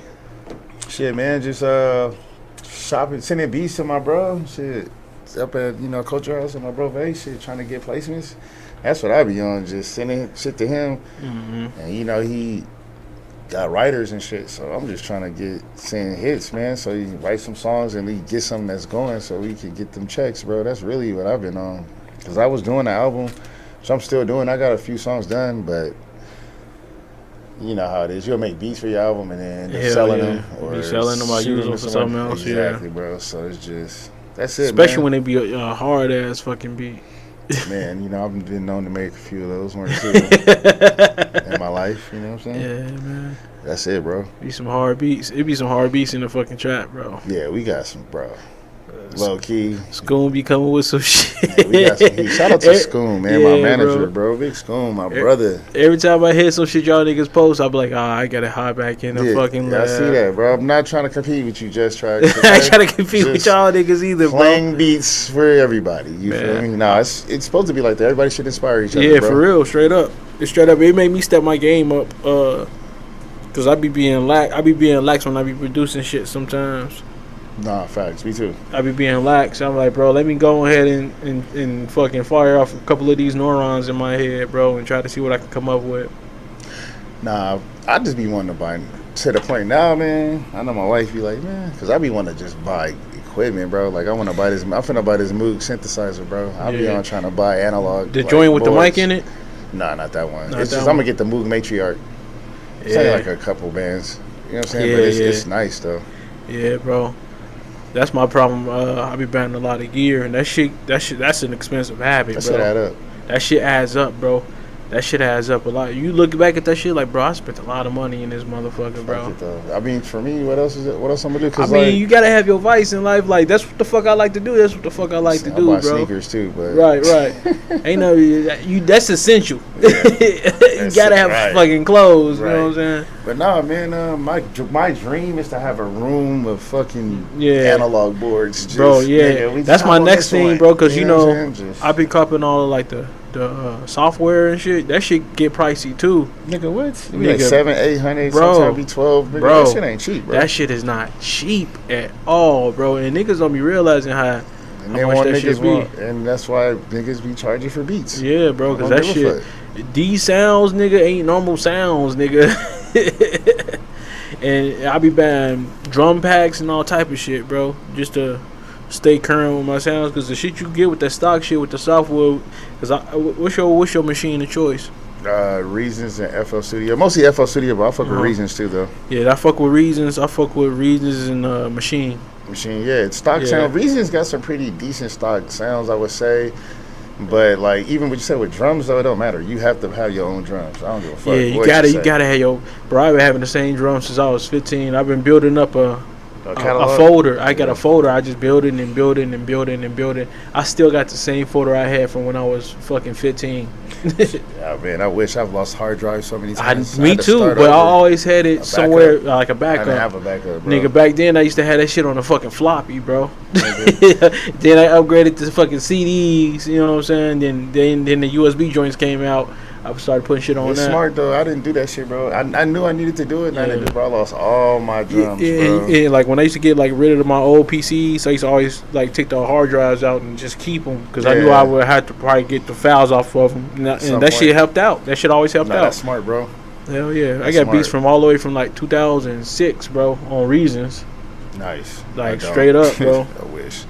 Shit, man, just shopping, sending beats to my bro. Shit, up at Culture House with my bro Vay. Shit, trying to get placements. That's what I be on, just sending shit to him. Mm-hmm. And he got writers and shit, so I'm just trying to send hits, man. So he write some songs and he get something that's going, so we can get them checks, bro. That's really what I've been on. Cause I was doing the album, which I'm still doing. I got a few songs done, but you know how it is. You'll make beats for your album and then end up selling them, or be selling them or shooting using them for something else. Exactly, bro. So it's just that's it, Especially man. when they be a hard ass fucking beat. Man, I've been known to make a few of those, one or two in my life. You know what I'm saying? Yeah, man. That's it, bro. Be some hard beats. It be some hard beats in the fucking trap, bro. Yeah, we got some, bro. Low key. Scoon be coming with some shit. Man, we got some heat. Shout out to Scoon, man, my Yeah, manager, bro. Big Scoon, my brother. Every time I hear some shit y'all niggas post, I be like, I gotta hide back in the fucking yeah, lab. I see that, bro. I'm not trying to compete with you, just try. I ain't trying to compete with y'all niggas either, bro. Playing beats for everybody. You feel Man. me? No, it's supposed to be like that. Everybody should inspire each other. Yeah, bro. for real, straight up. It made me step my game up, cause I be being lax when I be producing shit sometimes. Nah, facts. Me too. I be being lax. I'm like, bro, let me go ahead and fucking fire off a couple of these neurons in my head, bro, and try to see what I can come up with. Nah, I just be wanting to buy to the point now, man. I know my wife be like, man, because I be wanting to just buy equipment, bro. Like, I want to buy this. I'm finna buy this Moog synthesizer, bro. I be Yeah. on trying to buy analog. The like, joint with the boards. mic in it? Nah, not that one. Not It's that just one. I'm gonna get the Moog Matriarch. It's only like a couple bands. You know what I'm saying? Yeah, But yeah. it's nice though. Yeah, bro. That's my problem. I be buying a lot of gear, and that's an expensive habit, That bro. shit add up. That shit adds up, bro. That shit adds up a lot. You look back at that shit like, bro, I spent a lot of money in this motherfucker, bro. Fuck it, though. I mean, for me, what else is it? What else I'm gonna do? I mean, you gotta have your vice in life. Like, that's what the fuck I like to do. That's what the fuck I like to do, buy bro. sneakers too, but Right. Ain't no you. That's essential. you That's gotta it, have right. fucking clothes. You know Right. what I'm saying? But nah, man, my dream is to have a room of fucking Yeah. analog boards. Just, Bro, yeah, nigga, we that's just my hop on next this thing, one. bro. Cause you what know, I'm saying? Just- I've been copping all like the software and shit. That shit get pricey too. nigga, what? It be like Nigga, 700-800, bro, sometimes be 12. Nigga, bro, that shit ain't cheap, bro. That shit is not cheap at all, bro. And niggas don't be realizing how and they much want that shit niggas be. want, and that's why niggas be charging for beats. Yeah, bro. Cause I that don't give a shit, these sounds, nigga, ain't normal sounds, nigga. And I be buying drum packs and all type of shit, bro, just to stay current with my sounds. Cause the shit you get with that stock shit with the software, cause what's your machine of choice? Reasons and FL Studio, mostly FL Studio, but I fuck with Reasons too, though. Yeah, I fuck with Reasons. I fuck with Reasons and Machine. Machine, yeah, it's stock Yeah. sound. Reasons got some pretty decent stock sounds, I would say. But like, even what you said with drums, though, it don't matter. You have to have your own drums. I don't give a fuck. Yeah, you what gotta say. have your. Bro, I've been having the same drums since I was 15. I've been building up a catalog? folder. I got a folder. I just building and building and building and building. I still got the same folder I had from when I was fucking 15. Yeah, man, I wish I've lost hard drives so many times. Me too, but I always had it somewhere like a backup. I didn't have a backup, bro. Nigga, back then I used to have that shit on a fucking floppy, bro. Then I upgraded to fucking CDs, you know what I'm saying? Then the USB joints came out. I started putting shit on it's that. Smart though. I didn't do that shit, bro. I knew I needed to do it, and I didn't do it, bro. I lost all my drums, bro. Yeah, like when I used to get like rid of my old PCs, I used to always like take the hard drives out and just keep them because I knew I would have to probably get the files off of them, and that shit helped out. That shit always helped out. That's smart, bro. Hell yeah, That's I got smart. beats from all the way from like 2006, bro, on Reasons. Nice. Like straight up, bro. I wish.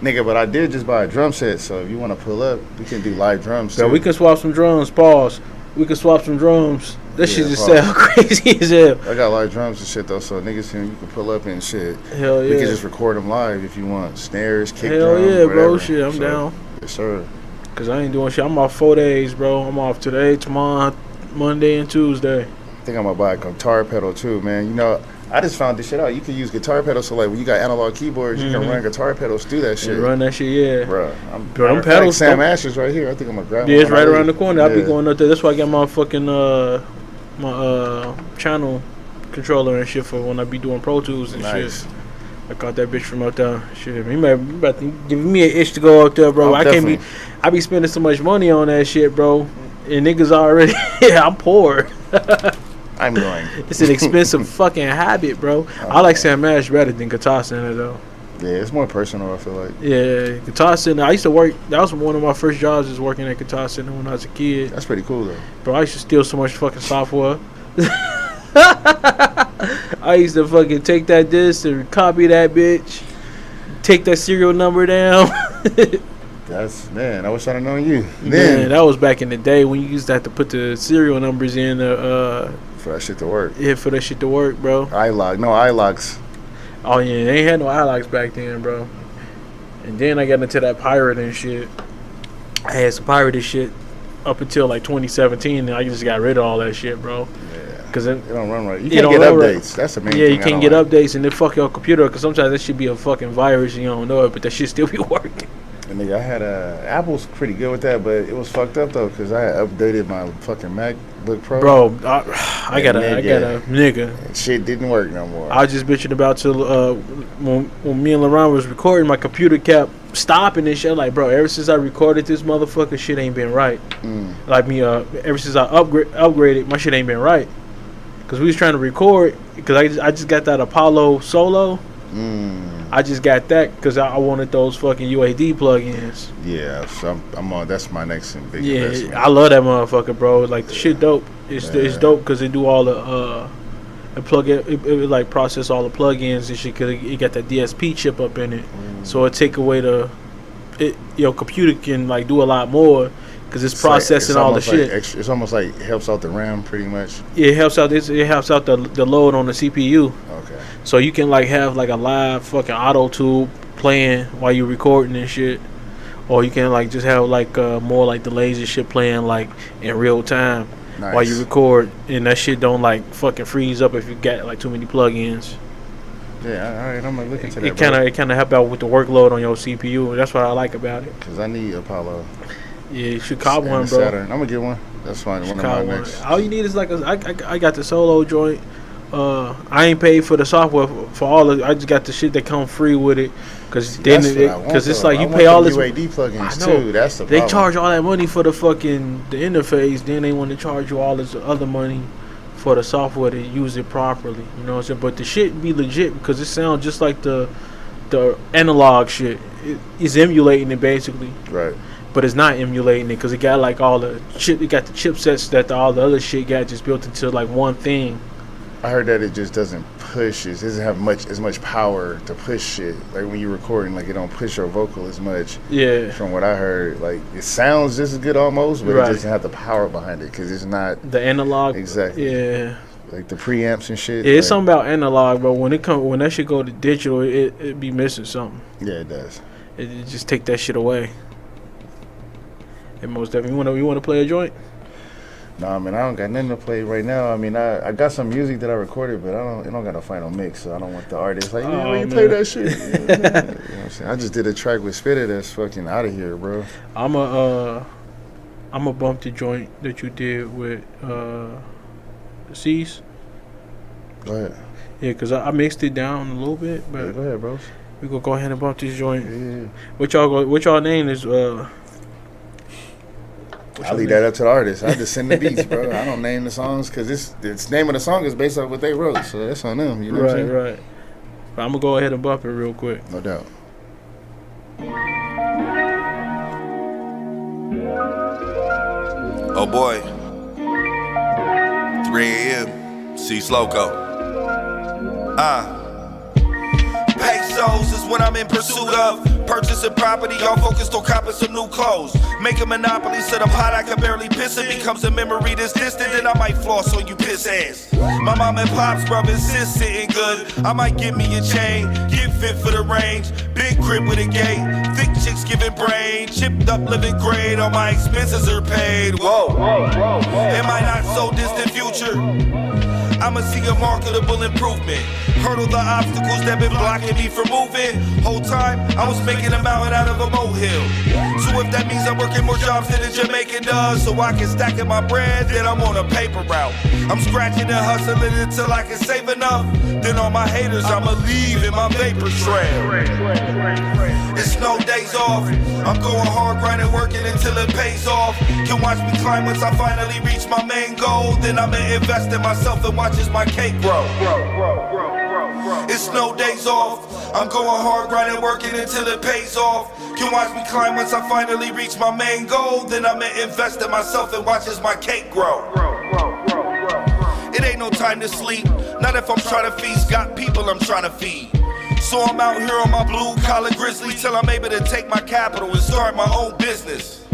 Nigga, but I did just buy a drum set, so if you want to pull up, we can do live drums too. So we can swap some drums, pause. We can swap some drums. That shit just pause. sound crazy as hell. I got live drums and shit though, so niggas you can pull up and shit. Hell yeah. We can just record them live if you want. Snares, kick Hell drums, yeah, bro. whatever. Shit, I'm down. Yes, sir. Cause I ain't doing shit. I'm off 4 days, bro. I'm off today, tomorrow, Monday, and Tuesday. I think I'm gonna buy a guitar pedal too, man. You know, I just found this shit out. You can use guitar pedals, so like when you got analog keyboards, you can run guitar pedals through that shit. Run that shit, yeah. Bro, Them pedals. pedals, Sam Asher's right here. I think I'm gonna grab. Yeah, it's right around the corner. I'll be Yeah. going up there. That's why I got my fucking my channel controller and shit for when I be doing Pro Tools and Nice. shit. I got that bitch from out there. Shit, you about to give me an itch to go out there, bro. I be spending so much money on that shit, bro. And niggas already, I'm poor. I'm going. It's an expensive fucking habit, bro. I like Sam Ash better than Guitar Center, though. Yeah, it's more personal, I feel like. Yeah, Guitar Center. I used to work. That was one of my first jobs, is working at Guitar Center when I was a kid. That's pretty cool, though. Bro, I used to steal so much fucking software. I used to fucking take that disc and copy that bitch, take that serial number down. Man, I wish I'd have known you. Man, that was back in the day when you used to have to put the serial numbers in for that shit to work. Yeah, for that shit to work, bro. iLocks. Oh yeah, they ain't had no iLocks back then, bro. And then I got into that pirating shit. I had some pirated shit up until like 2017, and I just got rid of all that shit, bro. Yeah. Cause it don't run right. You can't get updates. That's the main thing. Yeah, you can't get updates, and it fuck your computer. Because sometimes that should be a fucking virus, and you don't know it, but that shit still be working. And nigga, I had Apple's pretty good with that, but it was fucked up though, because I had updated my fucking MacBook Pro. Bro, I got a nigga. And shit didn't work no more. I was just bitching about till when me and LaRon was recording, my computer kept stopping and shit. I'm like, bro, ever since I recorded this motherfucker, shit ain't been right. Like me, ever since I upgraded, my shit ain't been right. Cause we was trying to record, cause I just got that Apollo Solo. I just got that because I wanted those fucking UAD plugins. Yeah, so I'm on. That's my next big investment. I love that motherfucker, bro. Like the shit dope. It's dope because they do all the it like process all the plugins and shit. Cause it got that DSP chip up in it, so it take away your computer can like do a lot more. Because it's processing all the shit. It's almost like it helps out the RAM pretty much. Yeah, it helps out. It helps out the load on the CPU. Okay. So you can like have like a live fucking auto tube playing while you're recording and shit, or you can like just have like more like the lazy shit playing like in real time while you record, and that shit don't like fucking freeze up if you got like too many plugins. Yeah, all right. I'm gonna look into that. It kind of help out with the workload on your CPU. That's what I like about it. Cause I need Apollo. Yeah, you should cop one, bro. Saturn. I'm gonna get one. That's fine. One of my next. All you need is like I got the Solo joint. I ain't paid for the software for all of it. I just got the shit that come free with it. Cause it's like you pay all this UAD plugins too. That's the problem. They charge all that money for the interface. Then they want to charge you all this other money for the software to use it properly. You know what I'm saying? But the shit be legit because it sounds just like the analog shit. It's emulating it basically. Right. But it's not emulating it because it got like all the chip. It got the chipsets that all the other shit got just built into like one thing. I heard that it just doesn't push. It doesn't have as much power to push shit. Like when you're recording, like it don't push your vocal as much. Yeah. From what I heard, like it sounds just as good almost, but it doesn't have the power behind it because it's not the analog. Exactly. Yeah. Like the preamps and shit. Yeah, it's something about analog, but when that shit go to digital, it be missing something. Yeah, it does. It just take that shit away. And most definitely, you want to play a joint? Nah, man, I don't got nothing to play right now. I mean, I got some music that I recorded, but I don't got a final mix, so I don't want the artist like, you play that shit. You know what I'm saying? I just did a track with Spitter that's fucking out of here, bro. I'm gonna bump the joint that you did with Cease. Go ahead. Yeah, cause I mixed it down a little bit, but Yeah, go ahead, bros. we gonna go ahead and bump this joint. Yeah. What y'all name is I leave that up to the artist. I just send the beats, bro. I don't name the songs because this name of the song is based on what they wrote, so that's on them. You know what I'm saying? Right. But I'm gonna go ahead and bump it real quick. No doubt. Oh boy. 3 a.m. Cease Loco. Pesos is what I'm in pursuit of. Purchasing property, all focused on copping some new clothes. Make a monopoly, set up hot, I can barely piss. It becomes a memory this distant, then I might floss on you piss ass. My mom and pops, brother, sis sitting good. I might give me a chain, get fit for the range. Big crib with a gate, thick chicks giving brain. Chipped up living great, all my expenses are paid. Whoa, in my not so distant future, I'ma see a marketable improvement. Hurdle the obstacles that been blocking me from moving. Whole time, I was making a mountain out of a molehill. So if that means I'm working more jobs than a Jamaican does, so I can stack in my bread, then I'm on a paper route. I'm scratching and hustling until I can save enough. Then all my haters, I'ma leave in my vapor trail. It's no days off. I'm going hard, grinding, working until it pays off. Can watch me climb once I finally reach my main goal. Then I'ma invest in myself and watch as my cake grow. It's no days off. I'm going hard, grinding, working until it pays off. Can watch me climb once I finally reach my main goal. Then I'ma invest in myself and watch as my cake grow. It ain't no time to sleep, not if I'm trying to feast. Got people I'm trying to feed. So I'm out here on my blue collar grizzly till I'm able to take my capital and start my own business.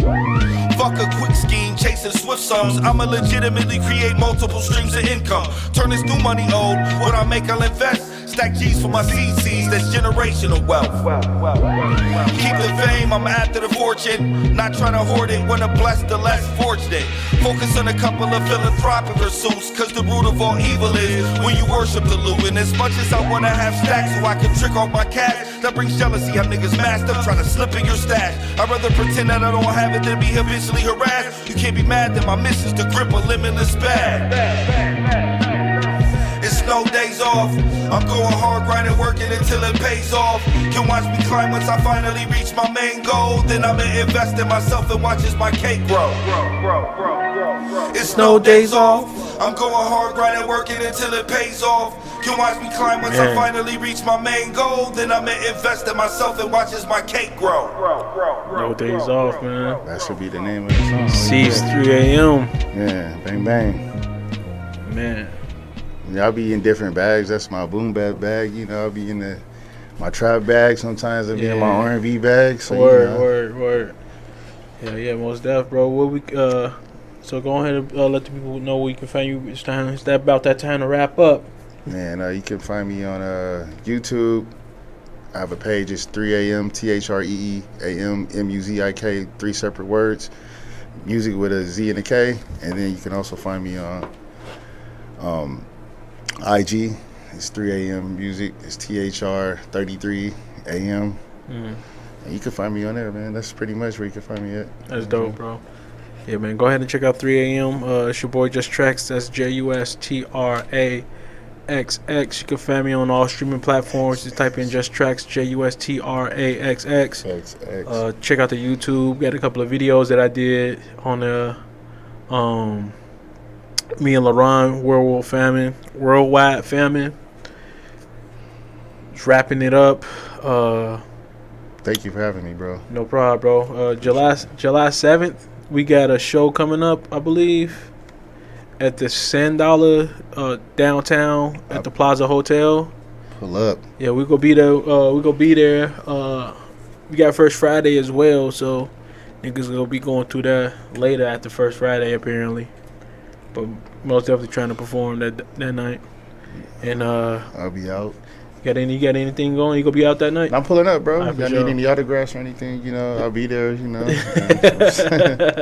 Fuck a quick scheme, chasing swift sums. I'ma legitimately create multiple streams of income. Turn this new money old, what I make I'll invest. Stack G's for my CCs, that's generational wealth. Keep the fame, I'm after the fortune. Not trying to hoard it, wanna bless the less fortunate. Focus on a couple of philanthropic pursuits, cause the root of all evil is when you worship the loot. And as much as I wanna have stacks so I can trick off my cash, that brings jealousy, have niggas masked up trying to slip in your stash. I'd rather pretend that I don't have it than be habitually harassed. You can't be mad that my mission's to grip a limitless bag. It's no days off. I'm going hard, grinding, working until it pays off. Can watch me climb once I finally reach my main goal. Then I'ma invest in myself and watch as my cake grow. It's no days off. I'm going hard, grinding, working until it pays off. Can watch me climb once I finally reach my main goal. Then I'ma invest in myself and watch as my cake grow. No days off, man. That should be the name of the song. Cease 3 a.m. Yeah, bang bang. Man. Yeah, I'll be in different bags. That's my boom bap bag. You know, I'll be in my trap bag. Sometimes I'll be in my R&B bag. So, word. Yeah, most def, bro. What we so go ahead and let the people know where you can find you. It's about that time to wrap up. Man, you can find me on YouTube. I have a page. It's 3 a.m. THREEAM MUZIK. 3 separate words. Music with a Z and a K. And then you can also find me on IG. It's 3 a.m. music. It's THR33 AM. And you can find me on there, man. That's pretty much where you can find me at. That's dope, bro. Yeah, man. Go ahead and check out 3 a.m. It's your boy Just Tracks. That's JUSTRAXX. You can find me on all streaming platforms. Just type in Just Tracks, JUSTRAXX. Check out the YouTube. Got a couple of videos that I did on the me and LaRon worldwide famine. Just wrapping it up. Thank you for having me, bro. No problem, bro. July 7th, we got a show coming up, I believe, at the $10 downtown at the Plaza Hotel. Pull up. Yeah, we gonna be there. We got First Friday as well, so niggas gonna be going through that later after First Friday apparently. But most definitely trying to perform that night. And I'll be out. You got anything going? You gonna be out that night? I'm pulling up, bro. Right, Y'all need any autographs or anything, you know, I'll be there, you know.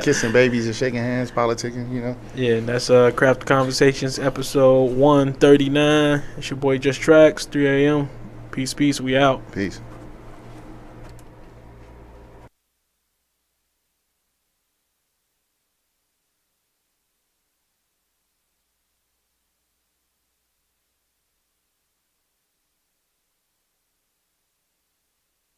Kissing babies and shaking hands, politicking, you know. Yeah, and that's Craft Conversations episode 139. It's your boy Just Tracks, 3 a.m. Peace, we out. Peace.